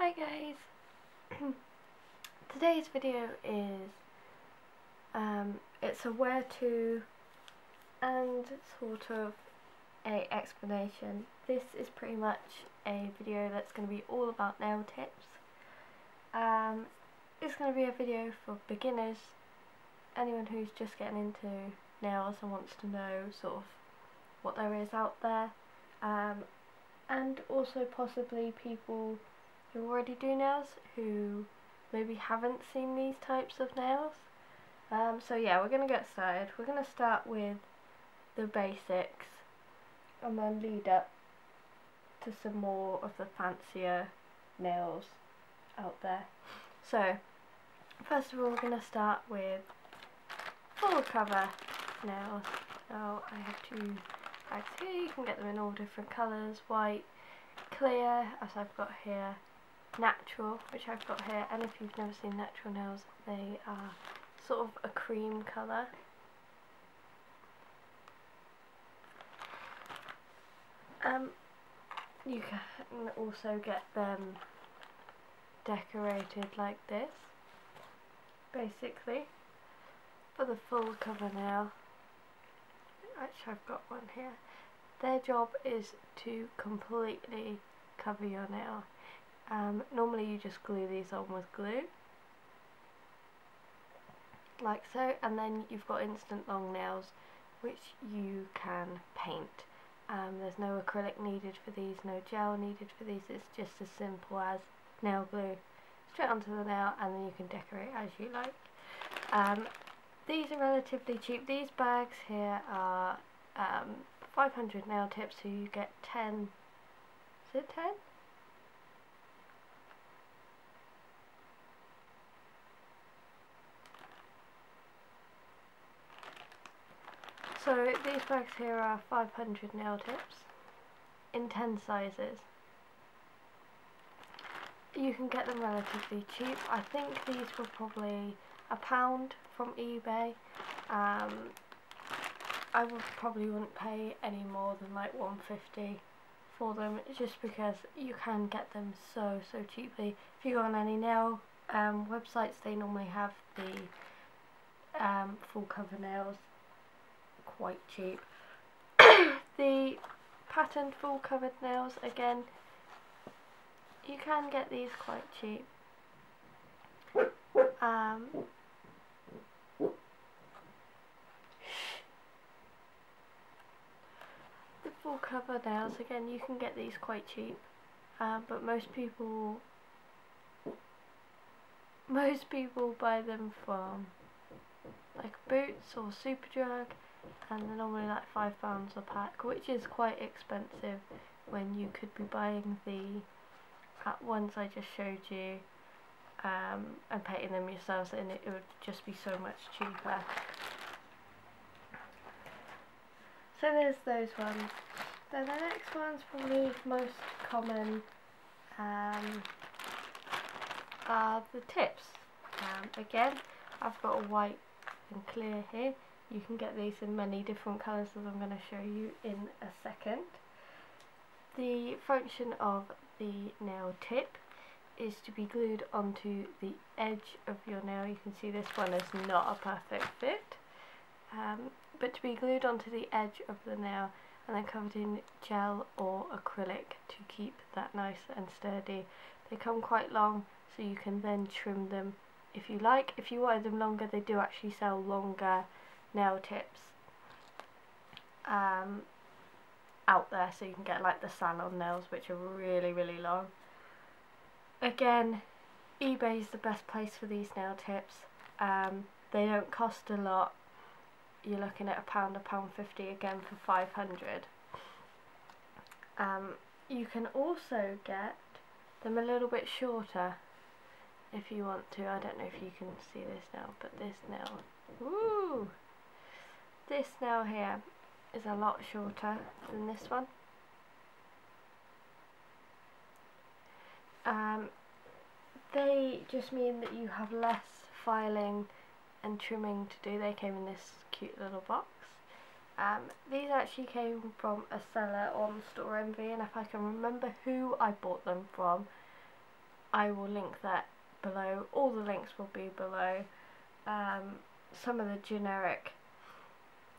Hi guys! Today's video is it's a where to and sort of a explanation. This is pretty much a video that's going to be all about nail tips. It's going to be a video for beginners, anyone who's just getting into nails and wants to know sort of what there is out there, and also possibly people who already do nails who maybe haven't seen these types of nails. So yeah, we're going to get started. We're going to start with the basics and then lead up to some more of the fancier nails out there. So first of all, we're going to start with full cover nails. Now I have two bags here. You can get them in all different colours: white, clear, as I've got here, natural, which I've got here, and if you've never seen natural nails, they are sort of a cream colour. You can also get them decorated like this, basically, for the full cover nail. Actually, I've got one here. Their job is to completely cover your nail. Normally you just glue these on with glue, like so, and then you've got instant long nails which you can paint. There's no acrylic needed for these, no gel needed for these. It's just as simple as nail glue straight onto the nail, and then you can decorate as you like. These are relatively cheap. These bags here are 500 nail tips, so you get 10, is it 10? So these bags here are 500 nail tips in 10 sizes. You can get them relatively cheap. I think these were probably £1 from eBay. I probably wouldn't pay any more than like £1.50 for them, just because you can get them so cheaply. If you go on any nail websites, they normally have the full cover nails quite cheap. The patterned full covered nails, again, you can get these quite cheap. The full cover nails, again, you can get these quite cheap, but most people buy them from like Boots or Superdrug, and they're normally like £5 a pack, which is quite expensive when you could be buying the ones I just showed you and painting them yourselves, and it would just be so much cheaper. So there's those ones. Then the next one's probably most common, are the tips. Again, I've got a white and clear here. You can get these in many different colours, as I'm going to show you in a second. The function of the nail tip is to be glued onto the edge of your nail. You can see this one is not a perfect fit, but to be glued onto the edge of the nail and then covered in gel or acrylic to keep that nice and sturdy. They come quite long, so you can then trim them if you like. If you wanted them longer, they do actually sell longer nail tips out there, so you can get like the salon nails, which are really long. Again, eBay is the best place for these nail tips. They don't cost a lot. You're looking at £1, £1.50 again for 500. You can also get them a little bit shorter if you want to. I don't know if you can see this now, but this nail, woo! This nail here is a lot shorter than this one. They just mean that you have less filing and trimming to do. They came in this cute little box. These actually came from a seller on Store Envy, and if I can remember who I bought them from, I will link that below. All the links will be below. Some of the generic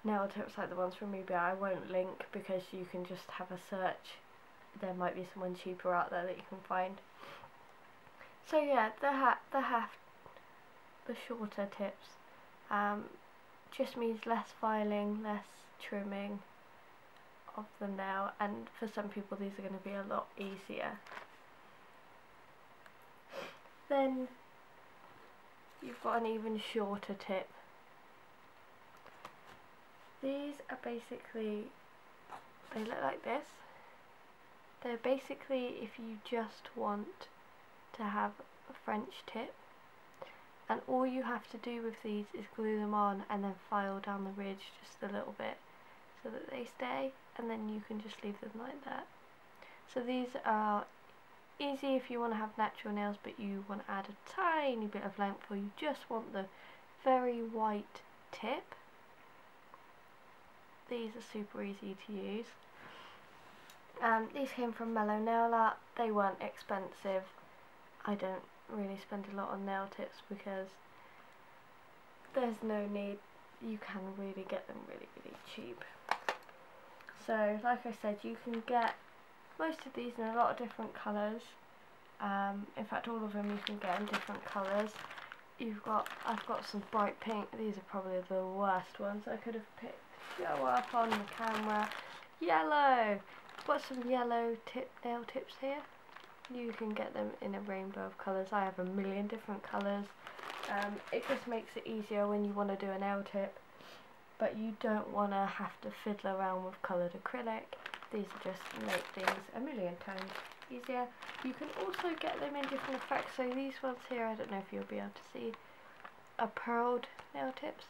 nail tips, like the ones from eBay, I won't link because you can just have a search. There might be someone cheaper out there that you can find. So yeah, the shorter tips just means less filing, less trimming of the nail, and for some people these are going to be a lot easier. Then you've got an even shorter tip. These are basically, they look like this. They're basically if you just want to have a French tip, and all you have to do with these is glue them on and then file down the ridge just a little bit so that they stay, and then you can just leave them like that. So these are easy if you want to have natural nails but you want to add a tiny bit of length, or you just want the very white tip. These are super easy to use. These came from Mellow Nail Art. They weren't expensive. I don't really spend a lot on nail tips because there's no need. You can really get them really cheap. So like I said, you can get most of these in a lot of different colours. In fact, all of them you can get in different colours. I've got some bright pink. These are probably the worst ones I could have picked. Go up on the camera. Yellow! I've got some yellow nail tips here. You can get them in a rainbow of colours. I have a million different colours. It just makes it easier when you want to do a nail tip, but you don't want to have to fiddle around with coloured acrylic. These just make things a million times easier. You can also get them in different effects. So these ones here, I don't know if you'll be able to see, are pearled nail tips.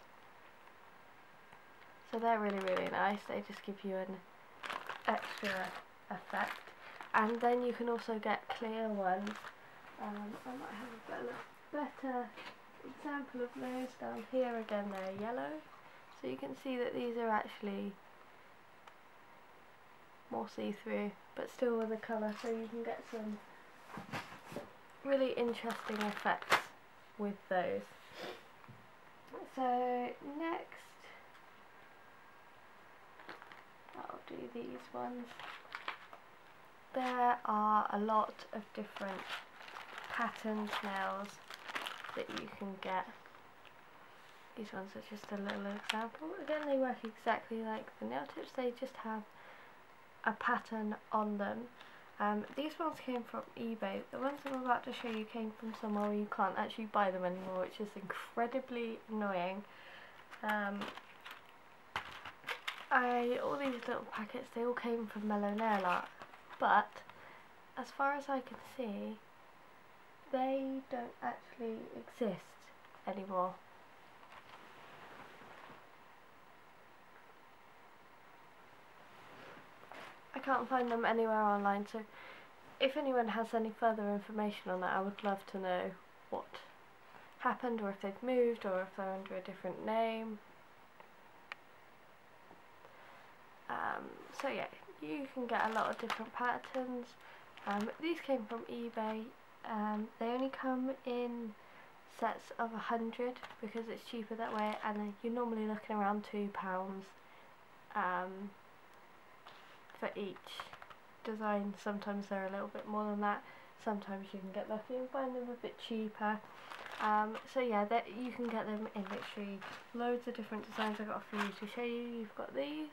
So they're really nice. They just give you an extra effect. And then you can also get clear ones. I might have a better example of those down here. Again, they're yellow. So you can see that these are actually more see-through, but still with a colour. So you can get some really interesting effects with those. So next, I'll do these ones. There are a lot of different patterned nails that you can get. These ones are just a little example. Again, they work exactly like the nail tips, they just have a pattern on them. These ones came from eBay. The ones I'm about to show you came from somewhere where you can't actually buy them anymore, which is incredibly annoying. All these little packets, they all came from Mellow Nail Art, but as far as I can see, they don't actually exist anymore. I can't find them anywhere online, so if anyone has any further information on that, I would love to know what happened, or if they've moved, or if they're under a different name. So yeah, you can get a lot of different patterns. These came from eBay. They only come in sets of 100 because it's cheaper that way, and you're normally looking around £2 for each design. Sometimes they're a little bit more than that. Sometimes you can get lucky and find them a bit cheaper. So yeah, you can get them in literally loads of different designs. I've got a few to show you. You've got these,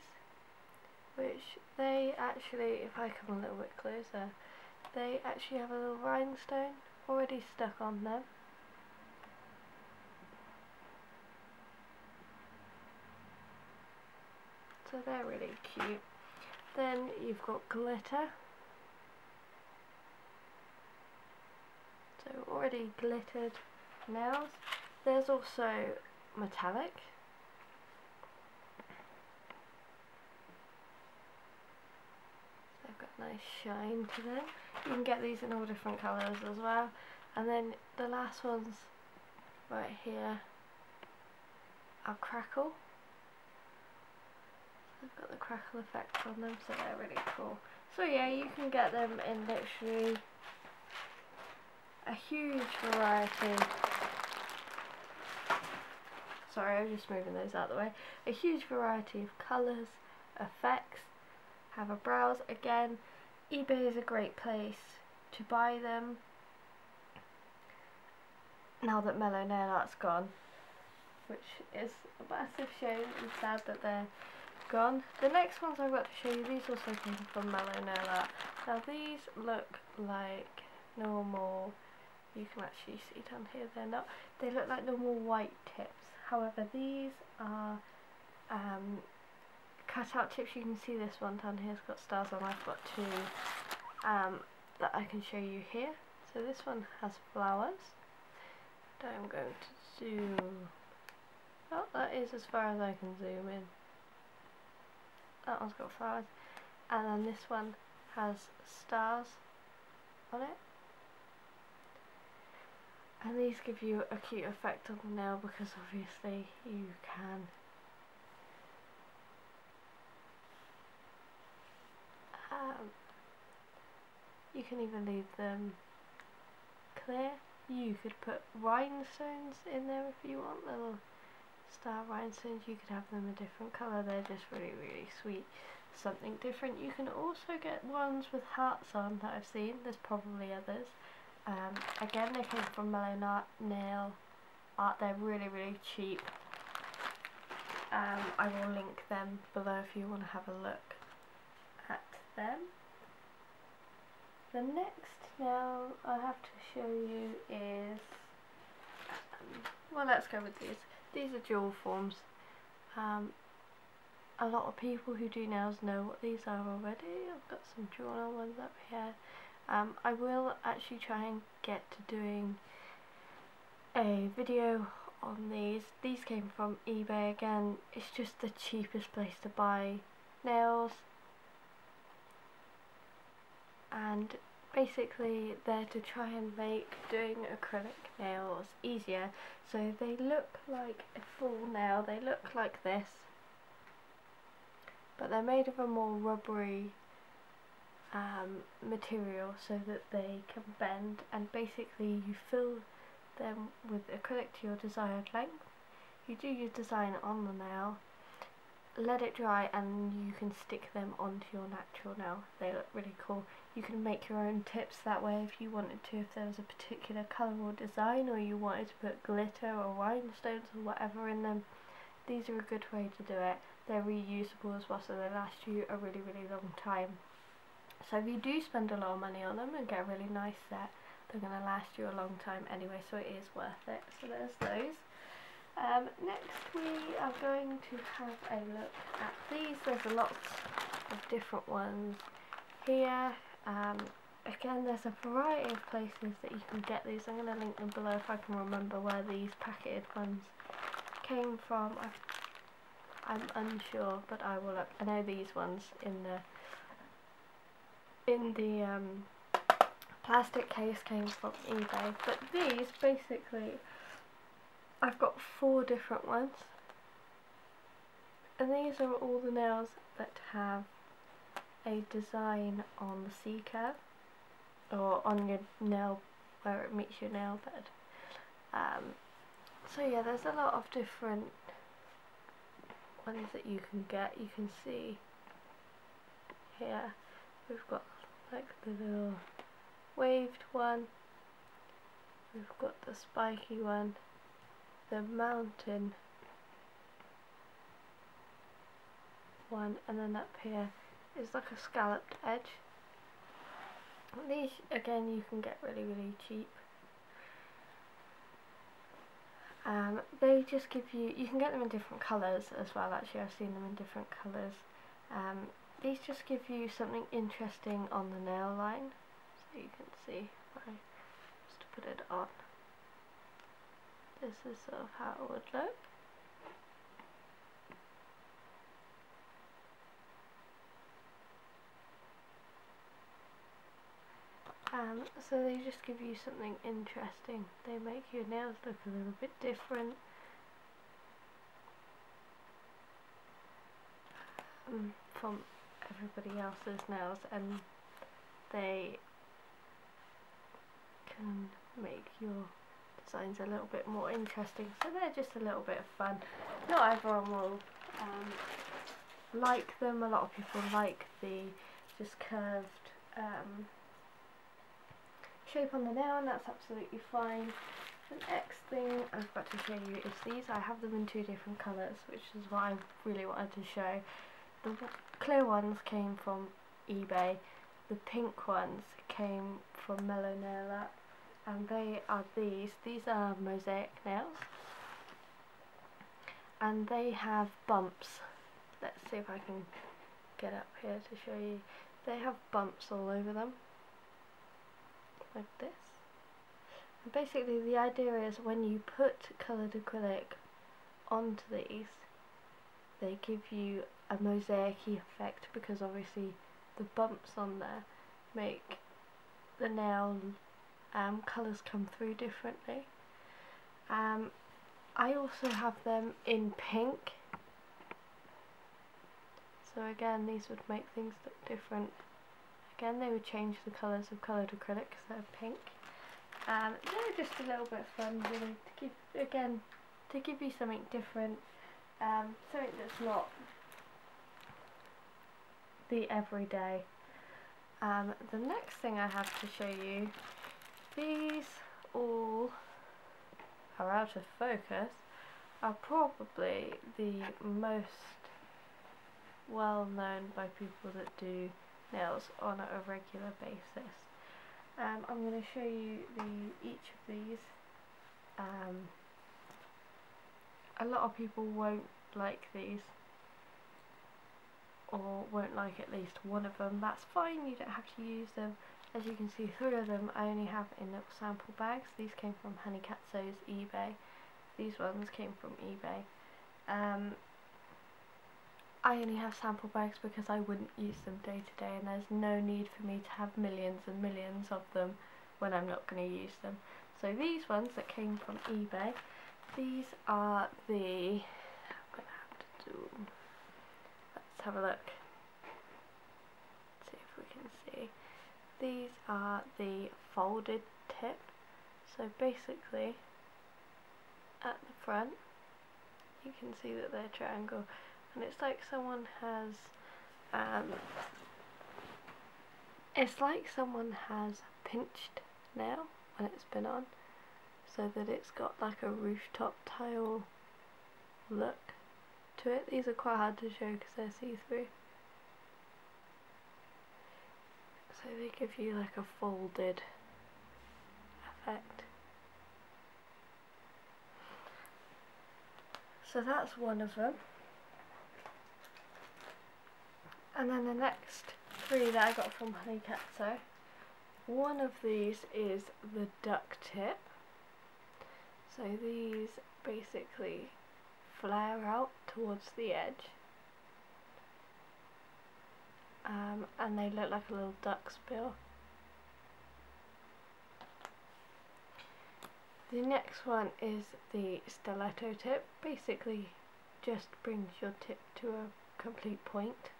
which they actually, if I come a little bit closer, they actually have a little rhinestone already stuck on them. So they're really cute. Then you've got glitter. So already glittered nails. There's also metallic. They've got a nice shine to them. You can get these in all different colours as well. And then the last ones right here are crackle. They've got the crackle effect on them, so they're really cool. So yeah, you can get them in literally a huge variety. Sorry, I was just moving those out of the way. A huge variety of colours, effects. Have a browse. Again, eBay is a great place to buy them now that Mellow Nail Art's gone, which is a massive shame and sad that they're gone. The next ones I've got to show you, these also came from Mellow Nail Art. Now these look like normal, you can actually see down here, they look like normal white tips. However, these are cut out tips. You can see this one down here has got stars on. I've got two that I can show you here. So this one has flowers. I'm going to zoom. Oh, that is as far as I can zoom in. That one's got flowers. And then this one has stars on it. And these give you a cute effect on the nail because obviously you can even leave them clear. You could put rhinestones in there if you want, little star rhinestones. You could have them a different colour, they're just really, really sweet. Something different. You can also get ones with hearts on that I've seen, there's probably others. Again, they came from Mellow Nail Art, they're really, really cheap. I will link them below if you want to have a look at them. The next nail I have to show you is, well, let's go with these. These are jewel forms. A lot of people who do nails know what these are already. I've got some jewel ones up here. I will actually try and get to doing a video on these. These came from eBay again. It's just the cheapest place to buy nails. And basically they're to try and make doing acrylic nails easier. So they look like a full nail. They look like this. But they're made of a more rubbery material so that they can bend, and basically you fill them with acrylic to your desired length. You do your design on the nail, let it dry, and you can stick them onto your natural nail. They look really cool. You can make your own tips that way if you wanted to, if there was a particular colour or design, or you wanted to put glitter or rhinestones or whatever in them. These are a good way to do it. They're reusable as well, so they last you a really, really long time. So if you do spend a lot of money on them and get a really nice set, they're going to last you a long time anyway, so it is worth it. So there's those. Next we are going to have a look at these. There's a lot of different ones here. Again, there's a variety of places that you can get these. I'm going to link them below if I can remember where these packeted ones came from. I'm unsure, but I will look. I know these ones in the plastic case came from eBay, but these basically, I've got 4 different ones, and these are all the nails that have a design on the C-curve, or on your nail where it meets your nail bed. So yeah, there's a lot of different ones that you can get. You can see here we've got like the little waved one, we've got the spiky one, the mountain one, and then up here is like a scalloped edge. These again you can get really, really cheap. They just give you, you can get them in different colours as well, actually I've seen them in different colours. These just give you something interesting on the nail line, so you can see, just to put it on, this is sort of how it would look. So they just give you something interesting. They make your nails look a little bit different. From everybody else's nails, and they can make your designs a little bit more interesting. So they're just a little bit of fun. Not everyone will like them. A lot of people like the just curved shape on the nail, and that's absolutely fine. The next thing I've got to show you is these. I have them in 2 different colours, which is what I really wanted to show. The clear ones came from eBay, the pink ones came from Mellow Nail Art, and they are these. These are Mosaic nails, and they have bumps. Let's see if I can get up here to show you. They have bumps all over them, like this. And basically the idea is when you put coloured acrylic onto these, they give you a mosaic-y effect, because obviously the bumps on there make the nail colours come through differently. I also have them in pink, so again these would make things look different. Again, they would change the colours of coloured acrylic because they're pink. They're just a little bit fun, really, to give you something different, something that's not the everyday. The next thing I have to show you, these all are out of focus, are probably the most well known by people that do nails on a regular basis. I'm going to show you each of these. A lot of people won't like these, or won't like at least one of them. That's fine, you don't have to use them. As you can see, 3 of them I only have in little sample bags. These came from Honey Catso's eBay. These ones came from eBay. I only have sample bags because I wouldn't use them day to day, and there's no need for me to have millions and millions of them when I'm not going to use them. So these ones that came from eBay, these are the, I'm going to have to do, let's have a look, see if we can see. These are the folded tip. So basically at the front you can see that they're triangle, and it's like someone has pinched nail when it's been on, so that it's got like a rooftop tile look to it. These are quite hard to show because they're see-through, so they give you like a folded effect. So that's one of them. And then the next 3 that I got from Honey Catso, one of these is the duck tip. So these basically flare out towards the edge, and they look like a little duck's bill. The next one is the stiletto tip. Basically just brings your tip to a complete point.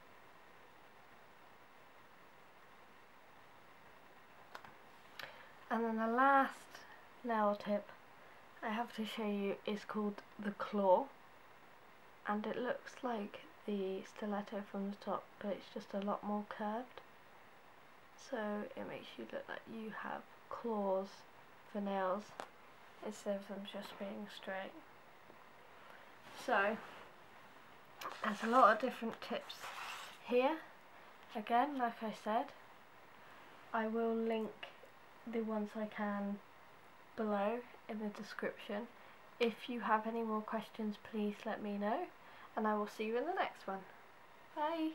And then the last nail tip I have to show you is called the claw, and it looks like the stiletto from the top, but it's just a lot more curved, so it makes you look like you have claws for nails instead of them just being straight. So there's a lot of different tips here. Again, like I said, I will link the ones I can below in the description. If you have any more questions, please let me know, and I will see you in the next one. Bye!